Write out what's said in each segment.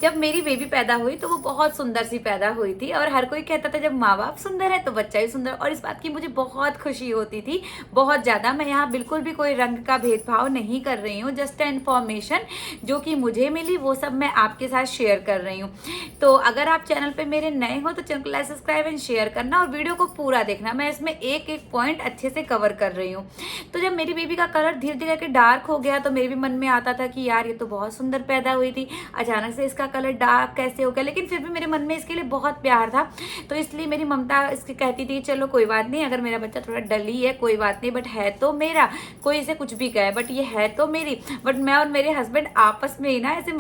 जब मेरी बेबी पैदा हुई तो वो बहुत सुंदर सी पैदा हुई थी, और हर कोई कहता था जब माँ बाप सुंदर है तो बच्चा ही सुंदर, और इस बात की मुझे बहुत खुशी होती थी, बहुत ज़्यादा। मैं यहाँ बिल्कुल भी कोई रंग का भेदभाव नहीं कर रही हूँ, जस्ट इन्फॉर्मेशन जो कि मुझे मिली वो सब मैं आपके साथ शेयर कर रही हूँ। तो अगर आप चैनल पे मेरे नए हो तो चैनल को लाइक सब्सक्राइब एंड शेयर करना, और वीडियो को पूरा देखना, मैं इसमें एक एक पॉइंट अच्छे से कवर कर रही हूँ। तो जब मेरी बेबी का कलर धीरे धीरे करके डार्क हो गया तो मेरे भी मन में आता था कि यार ये तो बहुत सुंदर पैदा हुई थी, अचानक से इसका कलर डार्क कैसे हो गया, लेकिन फिर भी मेरे मन में इसके लिए बहुत प्यार था। तो इसलिए मेरी ममता इसकी कहती थी चलो कोई बात नहीं, अगर मेरा बच्चा थोड़ा डल ही है कोई बात नहीं, बट है तो मेरा, कोई इसे कुछ भी कहे बट ये है तो मेरी। बट मैं और मेरे हस्बैंड आपस में ही ना ऐसे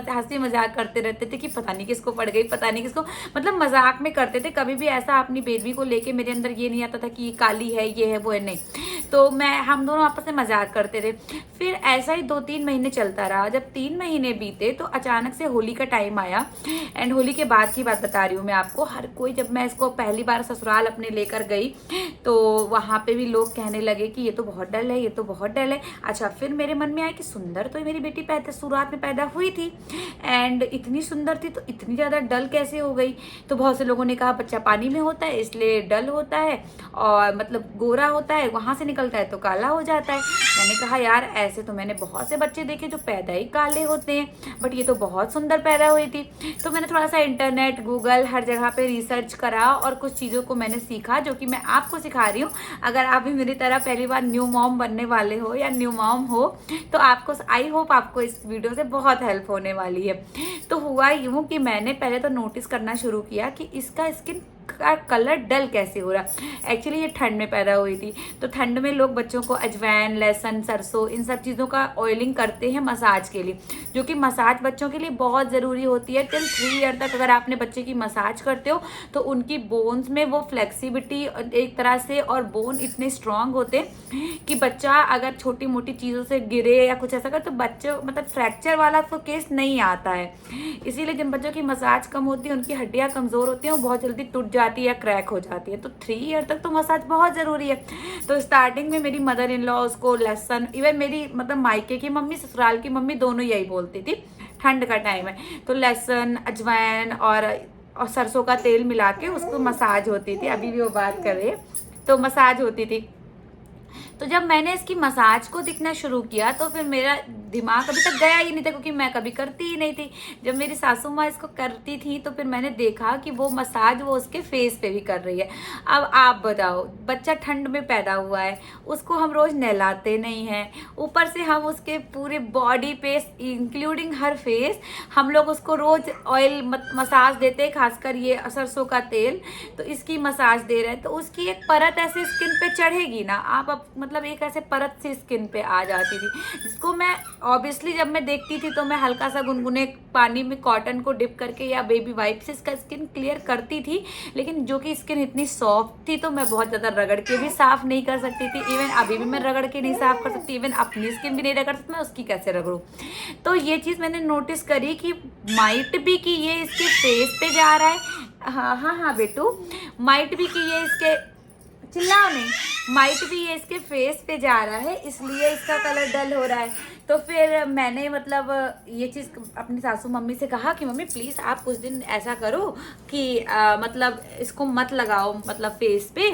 हंसी मजाक करते रहते थे कि पता नहीं किसको पड़ गई, पता नहीं किसको, मतलब मजाक में करते थे। कभी भी ऐसा अपनी बेबी को लेके मेरे अंदर ये नहीं आता था कि काली है, ये है, वो है, नहीं। तो हम दोनों आपस में मजाक करते थे। फिर ऐसा ही 2-3 महीने चलता रहा। जब 3 महीने बीते तो अचानक से होली का टाइम आया, एंड होली के बाद की बात बता रही हूँ मैं आपको। हर कोई, जब मैं इसको पहली बार ससुराल अपने लेकर गई तो वहाँ पे भी लोग कहने लगे कि ये तो बहुत डल है, ये तो बहुत डल है। अच्छा, फिर मेरे मन में आया कि सुंदर तो मेरी बेटी पैदा शुरुआत में पैदा हुई थी, एंड इतनी सुंदर थी तो इतनी ज़्यादा डल कैसे हो गई। तो बहुत से लोगों ने कहा बच्चा पानी में होता है इसलिए डल होता है, और मतलब गोरा होता है, वहाँ से निकलता है तो काला हो जाता है। मैंने कहा यार ऐसे तो मैंने बहुत से बच्चे देखे जो पैदा ही काले होते हैं, बट ये तो बहुत सुंदर पैदा हुई थी। तो मैंने थोड़ा सा इंटरनेट, गूगल, हर जगह पे रिसर्च करा और कुछ चीज़ों को मैंने सीखा जो कि मैं आपको सिखा रही हूँ। अगर आप भी मेरी तरह पहली बार न्यू मॉम बनने वाले हो या न्यू मॉम हो तो आपको, आई होप आपको इस वीडियो से बहुत हेल्प होने वाली है। तो हुआ यूँ कि मैंने पहले तो नोटिस करना शुरू किया कि इसका स्किन का कलर डल कैसे हो रहा। एक्चुअली ये ठंड में पैदा हुई थी, तो ठंड में लोग बच्चों को अजवाइन, लहसुन, सरसों, इन सब चीज़ों का ऑयलिंग करते हैं मसाज के लिए, जो कि मसाज बच्चों के लिए बहुत ज़रूरी होती है। टिल 3 ईयर तक अगर आपने बच्चे की मसाज करते हो तो उनकी बोन्स में वो फ्लेक्सिबिलिटी एक तरह से, और बोन इतने स्ट्रांग होते हैं कि बच्चा अगर छोटी मोटी चीज़ों से गिरे या कुछ ऐसा कर तो बच्चे, मतलब फ्रैक्चर वाला तो केस नहीं आता है। इसीलिए जिन बच्चों की मसाज कम होती है उनकी हड्डियाँ कमज़ोर होती हैं, वो बहुत जल्दी टूट जाती है या क्रैक हो जाती है। तो 3 ईयर तक तो मसाज बहुत ज़रूरी है। तो स्टार्टिंग में मेरी मदर इन लॉ उसको लहसुन, इवन मेरी मतलब मायके की मम्मी, ससुराल की मम्मी, दोनों यही बोलती थी ठंड का टाइम है तो लहसुन, अजवाइन और सरसों का तेल मिला के उसको मसाज होती थी। अभी भी वो बात कर रही है, तो मसाज होती थी। तो जब मैंने इसकी मसाज को दिखना शुरू किया तो फिर मेरा दिमाग अभी तक गया ही नहीं था, क्योंकि मैं कभी करती ही नहीं थी। जब मेरी सासू माँ इसको करती थी तो फिर मैंने देखा कि वो मसाज वो उसके फेस पे भी कर रही है। अब आप बताओ, बच्चा ठंड में पैदा हुआ है, उसको हम रोज़ नहलाते नहीं हैं, ऊपर से हम उसके पूरे बॉडी पे इंक्लूडिंग हर फेस हम लोग उसको रोज़ ऑयल मसाज देते हैं, खासकर ये सरसों का तेल। तो इसकी मसाज दे रहे हैं तो उसकी एक परत ऐसे स्किन पे चढ़ेगी ना, आप अब मतलब एक ऐसे परत सी स्किन पे आ जाती थी, जिसको मैं ऑब्वियसली जब मैं देखती थी तो मैं हल्का सा गुनगुने पानी में कॉटन को डिप करके या बेबी वाइप से इसका स्किन क्लियर करती थी। लेकिन जो कि स्किन इतनी सॉफ्ट थी तो मैं बहुत ज़्यादा रगड़ के भी साफ़ नहीं कर सकती थी। इवन अभी भी मैं रगड़ के नहीं साफ़ कर सकती, इवन अपनी स्किन भी नहीं रगड़ सकती, मैं उसकी कैसे रगड़ूँ। तो ये चीज़ मैंने नोटिस करी कि माइट भी कि ये इसके फेस पे जा रहा है। हाँ हाँ हाँ बेटू, माइट भी कि ये इसके, चिल्लाओ नहीं, माइट भी ये इसके फेस पे जा रहा है इसलिए इसका कलर डल हो रहा है। तो फिर मैंने मतलब ये चीज़ अपनी सासू मम्मी से कहा कि मम्मी प्लीज़ आप कुछ दिन ऐसा करो कि मतलब इसको मत लगाओ मतलब फेस पे,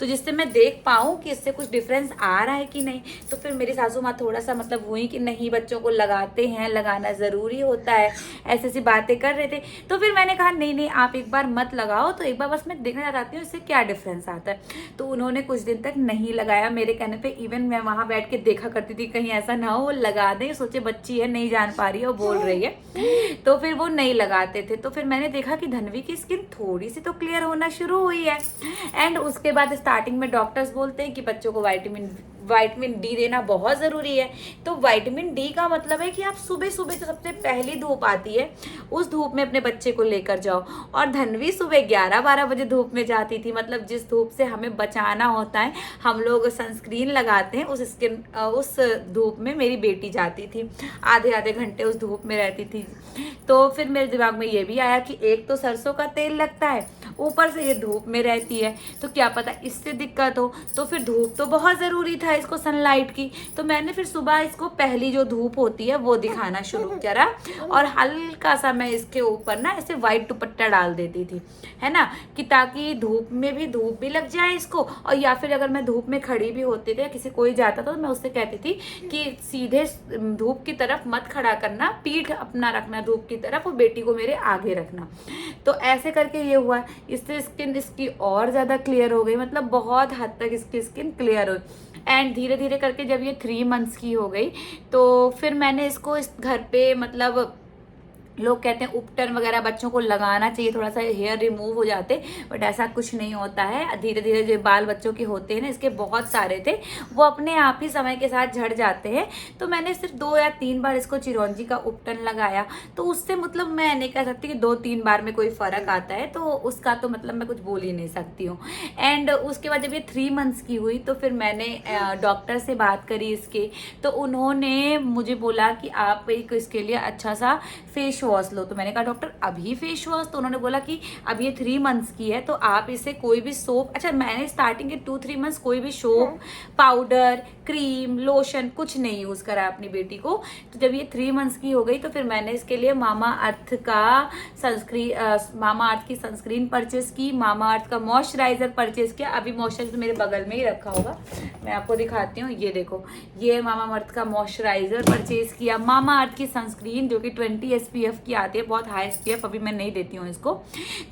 तो जिससे मैं देख पाऊँ कि इससे कुछ डिफरेंस आ रहा है कि नहीं। तो फिर मेरी सासू माँ थोड़ा सा मतलब हुई कि नहीं बच्चों को लगाते हैं, लगाना ज़रूरी होता है, ऐसी ऐसी बातें कर रहे थे। तो फिर मैंने कहा नहीं नहीं आप एक बार मत लगाओ, तो एक बार बस मैं देखना चाहती हूँ इससे क्या डिफरेंस आता है। तो उन्होंने कुछ दिन तक नहीं लगाया मेरे कहने पे। इवन मैं वहाँ बैठ के देखा करती थी कहीं ऐसा ना हो वो लगा दें, सोचे बच्ची है नहीं जान पा रही है, वो बोल रही है, तो फिर वो नहीं लगाते थे। तो फिर मैंने देखा कि धनवी की स्किन थोड़ी सी तो क्लियर होना शुरू हुई है। एंड उसके बाद स्टार्टिंग में डॉक्टर्स बोलते हैं कि बच्चों को विटामिन डी देना बहुत ज़रूरी है। तो विटामिन डी का मतलब है कि आप सुबह सुबह जो सबसे पहली धूप आती है उस धूप में अपने बच्चे को लेकर जाओ। और धनवी सुबह 11-12 बजे धूप में जाती थी, मतलब जिस धूप से हमें बचाना होता है, हम लोग सनस्क्रीन लगाते हैं, उस धूप में मेरी बेटी जाती थी, आधे आधे घंटे उस धूप में रहती थी। तो फिर मेरे दिमाग में ये भी आया कि एक तो सरसों का तेल लगता है, ऊपर से ये धूप में रहती है, तो क्या पता इससे दिक्कत हो। तो फिर धूप तो बहुत ज़रूरी था इसको सनलाइट की। तो मैंने फिर सुबह इसको पहली जो धूप होती है वो दिखाना शुरू करा, और हल्का सा मैं इसके ऊपर ना ऐसे वाइट दुपट्टा डाल देती थी, है ना, कि ताकि धूप में भी धूप भी लग जाए इसको, और या फिर अगर मैं धूप में खड़ी भी होती थी, किसी कोई जाता था तो मैं उससे कहती थी कि सीधे धूप की तरफ मत खड़ा करना, पीठ अपना रखना धूप की तरफ, और बेटी को मेरे आगे रखना। तो ऐसे करके ये हुआ, इससे स्किन इसकी और ज़्यादा क्लियर हो गई, मतलब बहुत हद तक इसकी स्किन क्लियर हुई। एंड धीरे धीरे करके जब ये 3 मंथ्स की हो गई तो फिर मैंने इसको इस घर पे, मतलब लोग कहते हैं उपटन वगैरह बच्चों को लगाना चाहिए, थोड़ा सा हेयर रिमूव हो जाते, बट ऐसा कुछ नहीं होता है। धीरे धीरे जो बाल बच्चों के होते हैं ना, इसके बहुत सारे थे, वो अपने आप ही समय के साथ झड़ जाते हैं। तो मैंने सिर्फ 2 या 3 बार इसको चिरौंजी का उपटन लगाया, तो उससे मतलब मैं नहीं कह सकती कि 2-3 बार में कोई फर्क आता है, तो उसका तो मतलब मैं कुछ बोल ही नहीं सकती हूँ। एंड उसके बाद जब ये 3 मंथ्स की हुई तो फिर मैंने डॉक्टर से बात करी इसके, तो उन्होंने मुझे बोला कि आप एक इसके लिए अच्छा सा फेस वॉश लो। तो मैंने कहा डॉक्टर अभी फेस वॉश? तो उन्होंने बोला कि अब ये 3 मंथ्स की है तो आप इसे कोई भी सोप, अच्छा मैंने स्टार्टिंग के 2-3 मंथ्स कोई भी सोप, पाउडर, क्रीम, लोशन कुछ नहीं यूज करा अपनी बेटी को। तो जब ये 3 मंथ्स की हो गई तो फिर मैंने इसके लिए मामा अर्थ की सनस्क्रीन परचेस की, मामा अर्थ का मॉइस्चराइजर परचेस किया। अभी मॉइस्चराइजर मेरे बगल में ही रखा होगा, मैं आपको दिखाती हूँ। ये देखो, ये मामा अर्थ का मॉइस्चराइजर परचेज किया, मामा अर्थ की सनस्क्रीन जो कि 20 SPF की आती है, बहुत हाई SPF अभी मैं नहीं देती हूँ इसको,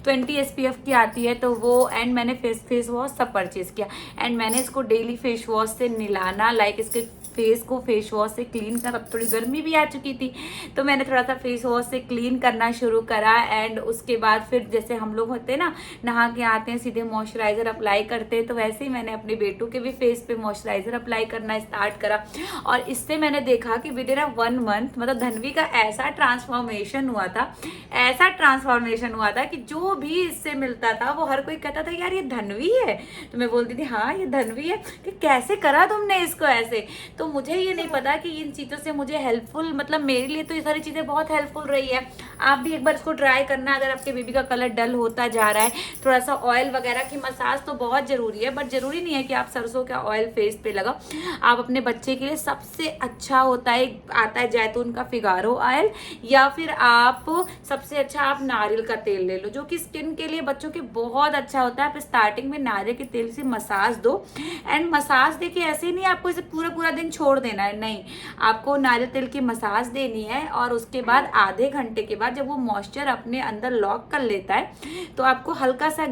20 SPF की आती है तो वो। एंड मैंने फेस वॉश सब परचेज किया, एंड मैंने इसको डेली फेस वॉश से नहलाना, लाइक इसके फेस को फेस वॉश से क्लीन कर, अब थोड़ी गर्मी भी आ चुकी थी तो मैंने थोड़ा सा फेस वॉश से क्लीन करना शुरू करा। एंड उसके बाद फिर जैसे हम लोग होते हैं ना, नहा के आते हैं सीधे मॉइस्चराइजर अप्लाई करते हैं, तो वैसे ही मैंने अपने बेटू के भी फेस पे मॉइस्चराइजर अप्लाई करना स्टार्ट करा। और इससे मैंने देखा कि विद इन 1 मंथ मतलब धन्वी का ऐसा ट्रांसफॉर्मेशन हुआ था, ऐसा ट्रांसफॉर्मेशन हुआ था कि जो भी इससे मिलता था वो हर कोई कहता था यार ये धन्वी है। तो मैं बोलती थी हाँ ये धन्वी है, कि कैसे करा तुमने इसको ऐसे। तो मुझे ये नहीं पता कि इन चीज़ों से मुझे हेल्पफुल, मतलब मेरे लिए तो ये सारी चीज़ें बहुत हेल्पफुल रही है। आप भी एक बार इसको ट्राई करना, अगर आपके बेबी का कलर डल होता जा रहा है, थोड़ा सा ऑयल वगैरह की मसाज तो बहुत ज़रूरी है, बट ज़रूरी नहीं है कि आप सरसों का ऑयल फेस पे लगाओ। आप अपने बच्चे के लिए सबसे अच्छा होता है, आता है जैतून का फिगारो ऑयल, या फिर आप सबसे अच्छा आप नारियल का तेल ले लो, जो कि स्किन के लिए बच्चों के बहुत अच्छा होता है। आप स्टार्टिंग में नारियल के तेल से मसाज दो, एंड मसाज देखिए ऐसे ही नहीं आपको इसे पूरा दिन छोड़ देना है, नहीं, आपको नारियल तेल की मसाज देनी है। और उसके बाद आधे घंटे के बाद जब वो मॉइस्चर अपने अंदर लॉक कर लेता है तो आपको हल्का सा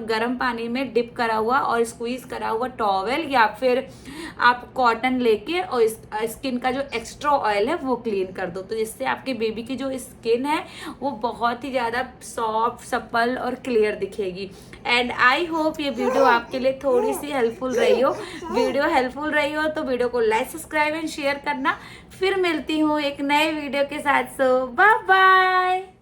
गर्म पानी में डिप करा हुआ और स्क्वीज करा हुआ टॉवेल, या फिर आप कॉटन लेके और इस स्किन का जो एक्स्ट्रा ऑयल है वो क्लीन कर दो, तो जिससे आपके बेबी की जो स्किन है वो बहुत ही ज़्यादा सॉफ्ट, सपल और क्लियर दिखेगी। एंड आई होप ये वीडियो आपके लिए थोड़ी सी हेल्पफुल रही हो। वीडियो हेल्पफुल रही हो तो वीडियो को लाइक, सब्सक्राइब एंड शेयर करना। फिर मिलती हूँ एक नए वीडियो के साथ। सो बाय बाय।